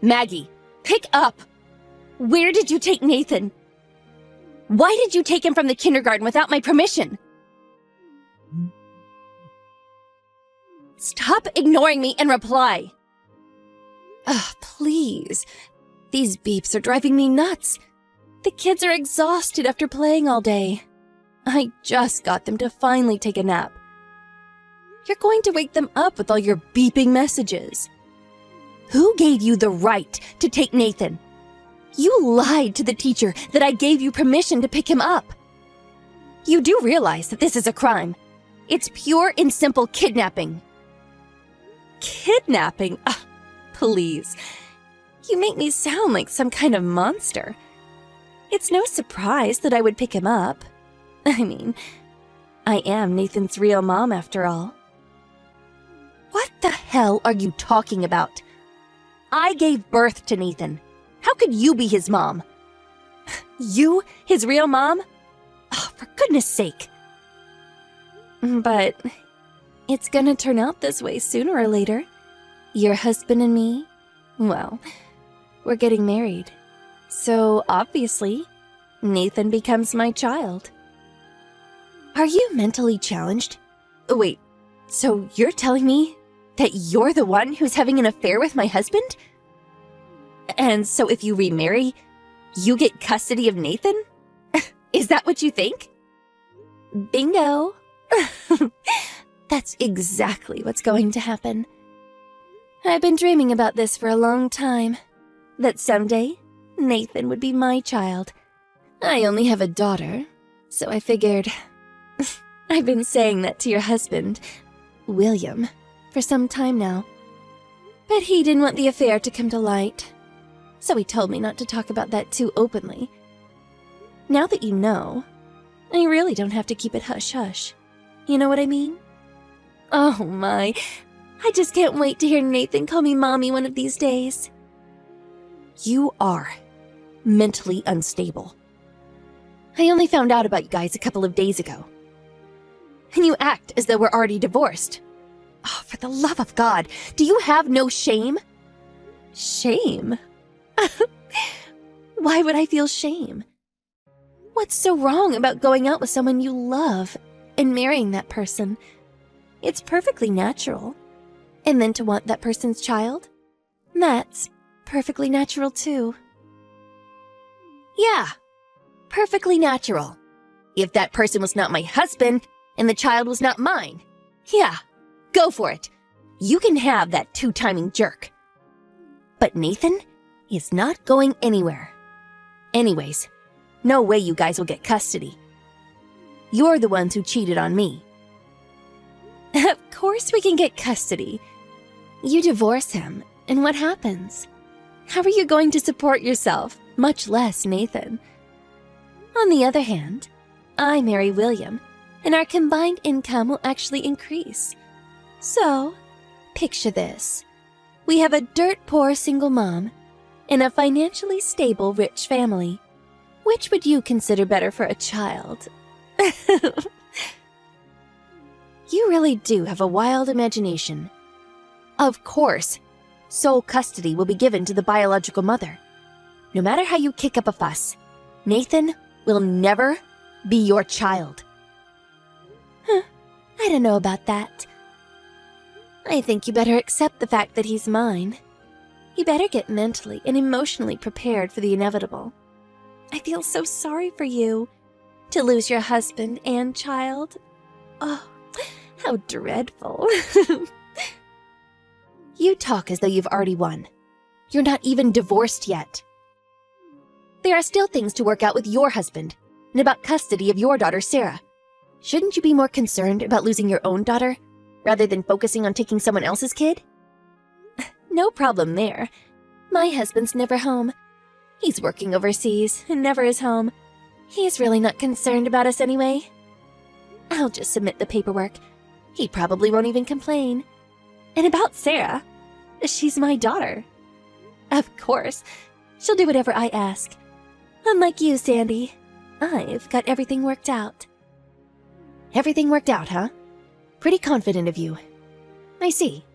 Maggie, pick up! Where did you take Nathan? Why did you take him from the kindergarten without my permission? Stop ignoring me and reply! Ugh, please. These beeps are driving me nuts. The kids are exhausted after playing all day. I just got them to finally take a nap. You're going to wake them up with all your beeping messages. Who gave you the right to take Nathan? You lied to the teacher that I gave you permission to pick him up. You do realize that this is a crime. It's pure and simple kidnapping. Kidnapping? Please. You make me sound like some kind of monster. It's no surprise that I would pick him up. I mean, I am Nathan's real mom after all. What the hell are you talking about? I gave birth to Nathan. How could you be his mom? You, his real mom? Oh, for goodness sake. But it's gonna turn out this way sooner or later. Your husband and me, well, we're getting married. So obviously, Nathan becomes my child. Are you mentally challenged? Wait, so you're telling me that you're the one who's having an affair with my husband? And so if you remarry, you get custody of Nathan? Is that what you think? Bingo! That's exactly what's going to happen. I've been dreaming about this for a long time. That someday, Nathan would be my child. I only have a daughter, so I figured... I've been saying that to your husband, William, for some time now. But he didn't want the affair to come to light, so he told me not to talk about that too openly. Now that you know, I really don't have to keep it hush-hush. You know what I mean? Oh my, I just can't wait to hear Nathan call me Mommy one of these days. You are mentally unstable. I only found out about you guys a couple of days ago. And you act as though we're already divorced. Oh, for the love of God, do you have no shame? Shame? Why would I feel shame? What's so wrong about going out with someone you love and marrying that person? It's perfectly natural. And then to want that person's child? That's perfectly natural too. Yeah, perfectly natural. If that person was not my husband and the child was not mine, yeah, go for it. You can have that two-timing jerk. But Nathan is not going anywhere. Anyways, no way you guys will get custody. You're the ones who cheated on me. Of course we can get custody. You divorce him, and what happens? How are you going to support yourself, much less Nathan? On the other hand, I marry William, and our combined income will actually increase. So, picture this. We have a dirt-poor single mom and a financially stable rich family. Which would you consider better for a child? You really do have a wild imagination. Of course, sole custody will be given to the biological mother. No matter how you kick up a fuss, Nathan will never be your child. I don't know about that. I think you better accept the fact that he's mine. You better get mentally and emotionally prepared for the inevitable. I feel so sorry for you. To lose your husband and child. Oh, how dreadful. You talk as though you've already won. You're not even divorced yet. There are still things to work out with your husband, and about custody of your daughter, Sarah. Shouldn't you be more concerned about losing your own daughter, rather than focusing on taking someone else's kid? No problem there. My husband's never home. He's working overseas and never is home. He's really not concerned about us anyway. I'll just submit the paperwork. He probably won't even complain. And about Sarah, she's my daughter. Of course, she'll do whatever I ask. Unlike you, Sandy, I've got everything worked out. Everything worked out, huh? Pretty confident of you. I see.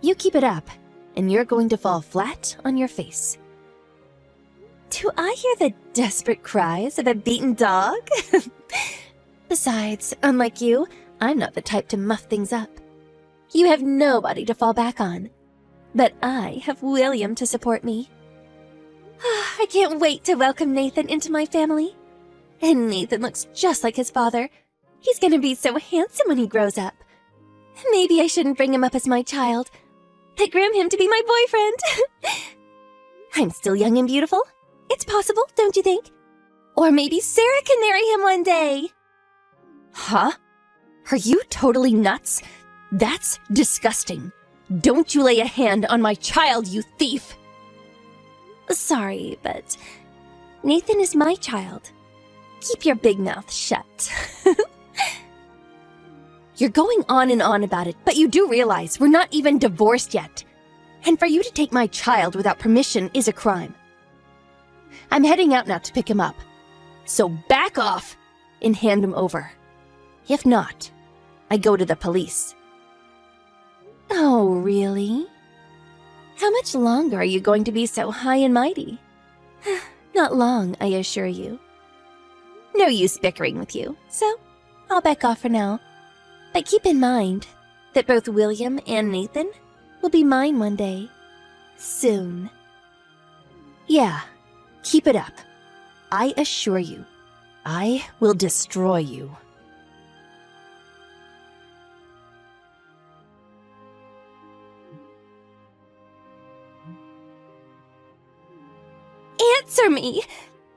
You keep it up, and you're going to fall flat on your face. Do I hear the desperate cries of a beaten dog? Besides, unlike you, I'm not the type to muff things up. You have nobody to fall back on. But I have William to support me. I can't wait to welcome Nathan into my family. And Nathan looks just like his father. He's gonna be so handsome when he grows up. Maybe I shouldn't bring him up as my child, but groom him to be my boyfriend. I'm still young and beautiful. It's possible, don't you think? Or maybe Sarah can marry him one day. Huh? Are you totally nuts? That's disgusting. Don't you lay a hand on my child, you thief! Sorry, but Nathan is my child. Keep your big mouth shut. You're going on and on about it, but you do realize we're not even divorced yet. And for you to take my child without permission is a crime. I'm heading out now to pick him up. So back off and hand him over. If not, I go to the police. Oh, really? How much longer are you going to be so high and mighty? Not long, I assure you. No use bickering with you, so I'll back off for now. But keep in mind that both William and Nathan will be mine one day. Soon. Yeah, keep it up. I assure you, I will destroy you. Answer me!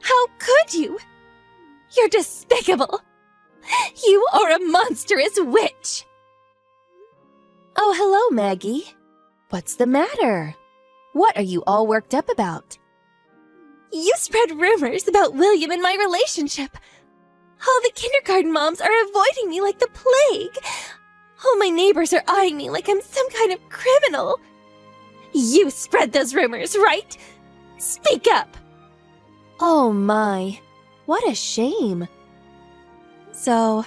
How could you? You're despicable! You are a monstrous witch! Oh, hello, Maggie. What's the matter? What are you all worked up about? You spread rumors about William and my relationship. All the kindergarten moms are avoiding me like the plague. All my neighbors are eyeing me like I'm some kind of criminal. You spread those rumors, right? Speak up! Oh my, what a shame. So,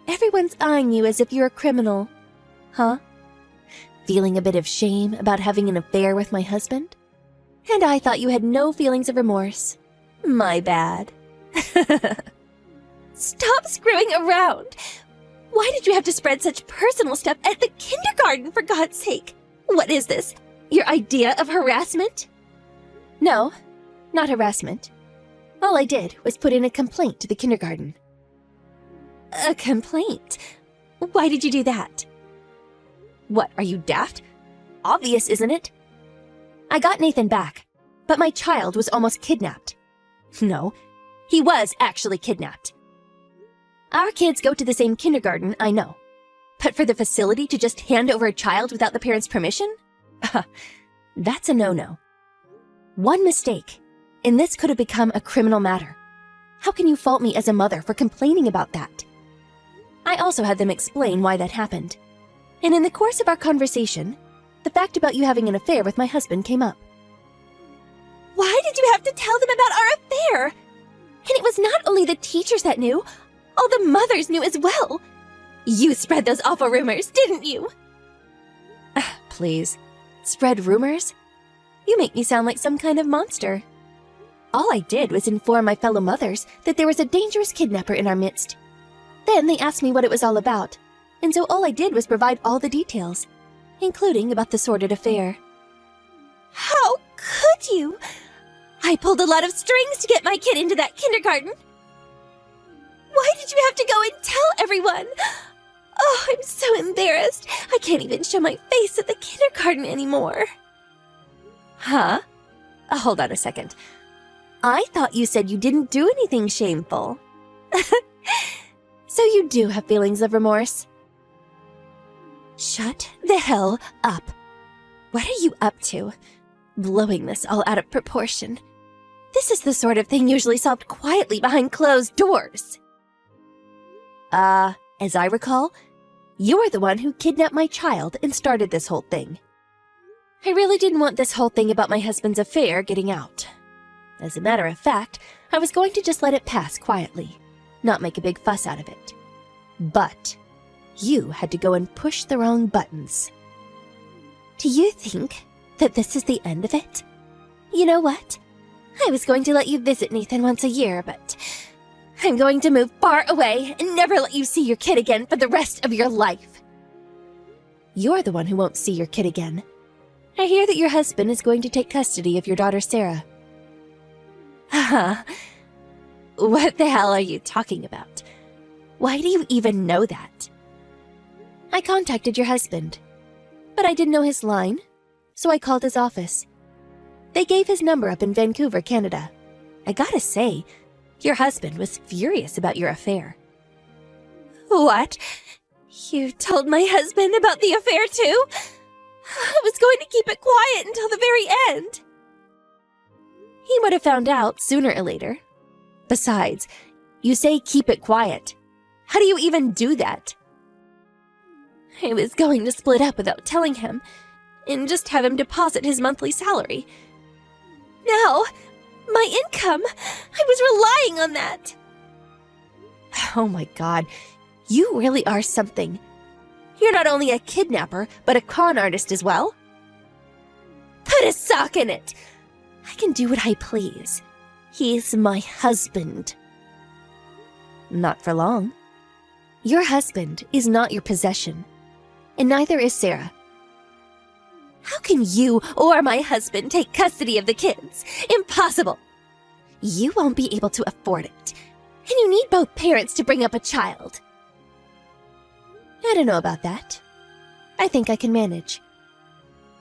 everyone's eyeing you as if you're a criminal, huh? Feeling a bit of shame about having an affair with my husband? And I thought you had no feelings of remorse. My bad. Stop screwing around! Why did you have to spread such personal stuff at the kindergarten, for God's sake? What is this? Your idea of harassment? No, not harassment. All I did was put in a complaint to the kindergarten. A complaint? Why did you do that? What, are you daft? Obvious, isn't it? I got Nathan back, but my child was almost kidnapped. No, he was actually kidnapped. Our kids go to the same kindergarten, I know. But for the facility to just hand over a child without the parents' permission? That's a no-no. One mistake, and this could have become a criminal matter. How can you fault me as a mother for complaining about that? I also had them explain why that happened. And in the course of our conversation, the fact about you having an affair with my husband came up. Why did you have to tell them about our affair? And it was not only the teachers that knew, all the mothers knew as well. You spread those awful rumors, didn't you? Please, spread rumors? You make me sound like some kind of monster. All I did was inform my fellow mothers that there was a dangerous kidnapper in our midst. Then they asked me what it was all about, and so all I did was provide all the details, including about the sordid affair. How could you? I pulled a lot of strings to get my kid into that kindergarten. Why did you have to go and tell everyone? Oh, I'm so embarrassed. I can't even show my face at the kindergarten anymore. Huh? Hold on a second. I thought you said you didn't do anything shameful. So you do have feelings of remorse? Shut the hell up. What are you up to? Blowing this all out of proportion. This is the sort of thing usually solved quietly behind closed doors. As I recall, you are the one who kidnapped my child and started this whole thing. I really didn't want this whole thing about my husband's affair getting out. As a matter of fact, I was going to just let it pass quietly, not make a big fuss out of it. But you had to go and push the wrong buttons. Do you think that this is the end of it? You know what? I was going to let you visit Nathan once a year, but I'm going to move far away and never let you see your kid again for the rest of your life. You're the one who won't see your kid again. I hear that your husband is going to take custody of your daughter Sarah. Haha. What the hell are you talking about? Why do you even know that? I contacted your husband, but I didn't know his line, so I called his office. They gave his number up in Vancouver, Canada. I gotta say, your husband was furious about your affair. What? You told my husband about the affair too? I was going to keep it quiet until the very end. He would have found out sooner or later. Besides, you say keep it quiet. How do you even do that? I was going to split up without telling him and just have him deposit his monthly salary. Now, my income, I was relying on that. Oh my God, you really are something. You're not only a kidnapper, but a con artist as well. Put a sock in it. I can do what I please. He's my husband. Not for long. Your husband is not your possession, and neither is Sarah. How can you or my husband take custody of the kids? Impossible. You won't be able to afford it, and you need both parents to bring up a child. I don't know about that. I think I can manage.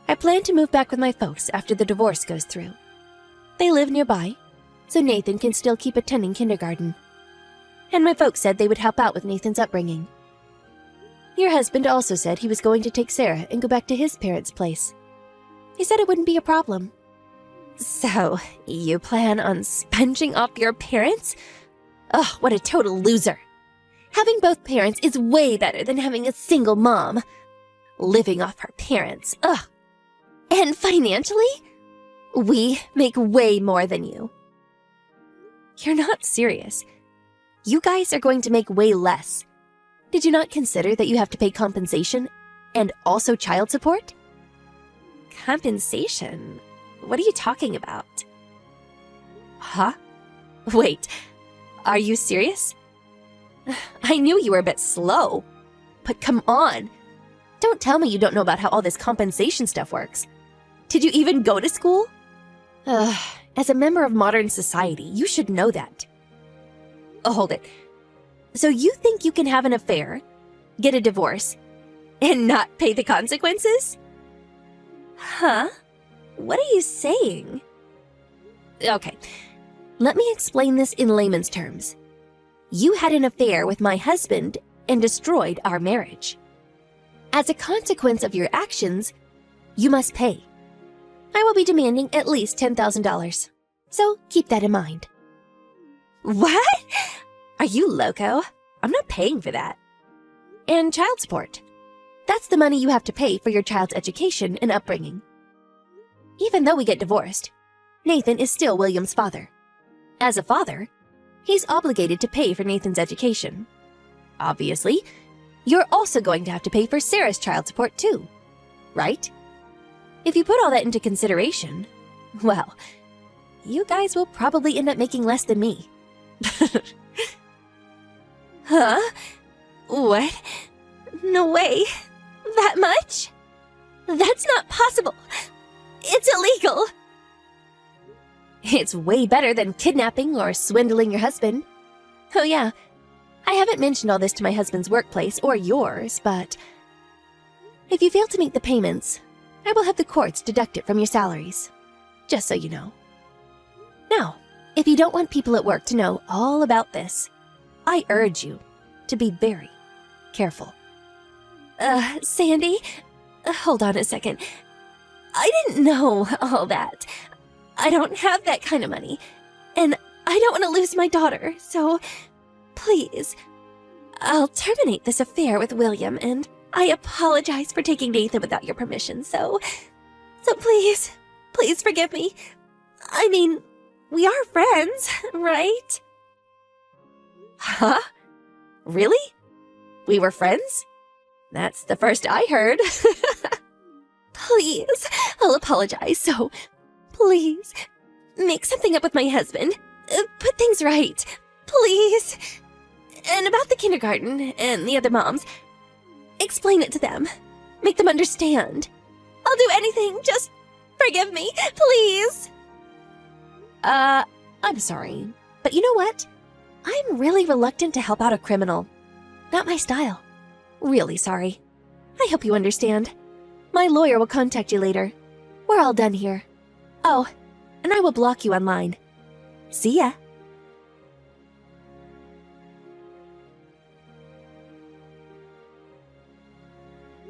I plan to move back with my folks after the divorce goes through. They live nearby, so Nathan can still keep attending kindergarten. And my folks said they would help out with Nathan's upbringing. Your husband also said he was going to take Sarah and go back to his parents' place. He said it wouldn't be a problem. So, you plan on sponging off your parents? Oh, what a total loser. Having both parents is way better than having a single mom. Living off her parents, ugh. And financially? We make way more than you. You're not serious. You guys are going to make way less. Did you not consider that you have to pay compensation and also child support? Compensation? What are you talking about? Huh? Wait, are you serious? I knew you were a bit slow, but come on. Don't tell me you don't know about how all this compensation stuff works. Did you even go to school? As a member of modern society, you should know that. Oh, hold it. So you think you can have an affair, get a divorce, and not pay the consequences? Huh? What are you saying? Okay, let me explain this in layman's terms. You had an affair with my husband and destroyed our marriage. As a consequence of your actions, you must pay. I will be demanding at least $10,000, so keep that in mind. What? Are you loco? I'm not paying for that. And child support. That's the money you have to pay for your child's education and upbringing. Even though we get divorced, Nathan is still William's father. As a father, he's obligated to pay for Nathan's education. Obviously, you're also going to have to pay for Sarah's child support too, right? If you put all that into consideration, well, you guys will probably end up making less than me. Huh? What? No way. That much? That's not possible. It's illegal. It's way better than kidnapping or swindling your husband. Oh yeah, I haven't mentioned all this to my husband's workplace or yours, but if you fail to make the payments, I will have the courts deduct it from your salaries, just so you know. Now, if you don't want people at work to know all about this, I urge you to be very careful. Sandy, hold on a second. I didn't know all that. I don't have that kind of money, and I don't want to lose my daughter, so please, I'll terminate this affair with William, and I apologize for taking Nathan without your permission, so please forgive me. I mean, we are friends, right? Huh? Really? We were friends? That's the first I heard. Please, I'll apologize, so please, make something up with my husband. Put things right. Please. And about the kindergarten and the other moms, explain it to them. Make them understand. I'll do anything, just forgive me, please. I'm sorry, but you know what? I'm really reluctant to help out a criminal. Not my style. Really sorry. I hope you understand. My lawyer will contact you later. We're all done here. Oh, and I will block you online. See ya.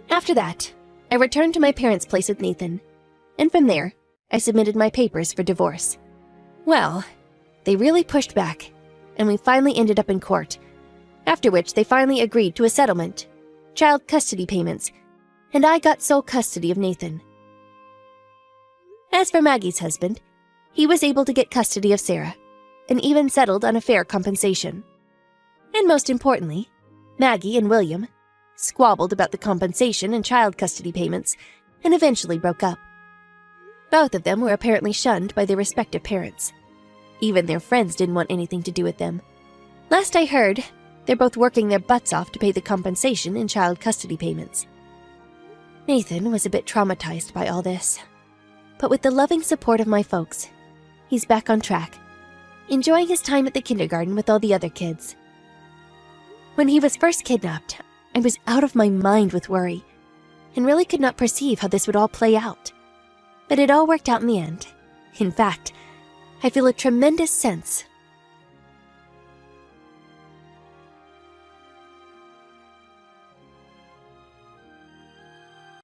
After that, I returned to my parents' place with Nathan, and from there, I submitted my papers for divorce. Well, they really pushed back, and we finally ended up in court, after which they finally agreed to a settlement, child custody payments, and I got sole custody of Nathan. As for Maggie's husband, he was able to get custody of Sarah, and even settled on a fair compensation. And most importantly, Maggie and William squabbled about the compensation and child custody payments, and eventually broke up. Both of them were apparently shunned by their respective parents. Even their friends didn't want anything to do with them. Last I heard, they're both working their butts off to pay the compensation and child custody payments. Nathan was a bit traumatized by all this, but with the loving support of my folks, he's back on track, enjoying his time at the kindergarten with all the other kids. When he was first kidnapped, I was out of my mind with worry, and really could not perceive how this would all play out. But it all worked out in the end. In fact, I feel a tremendous sense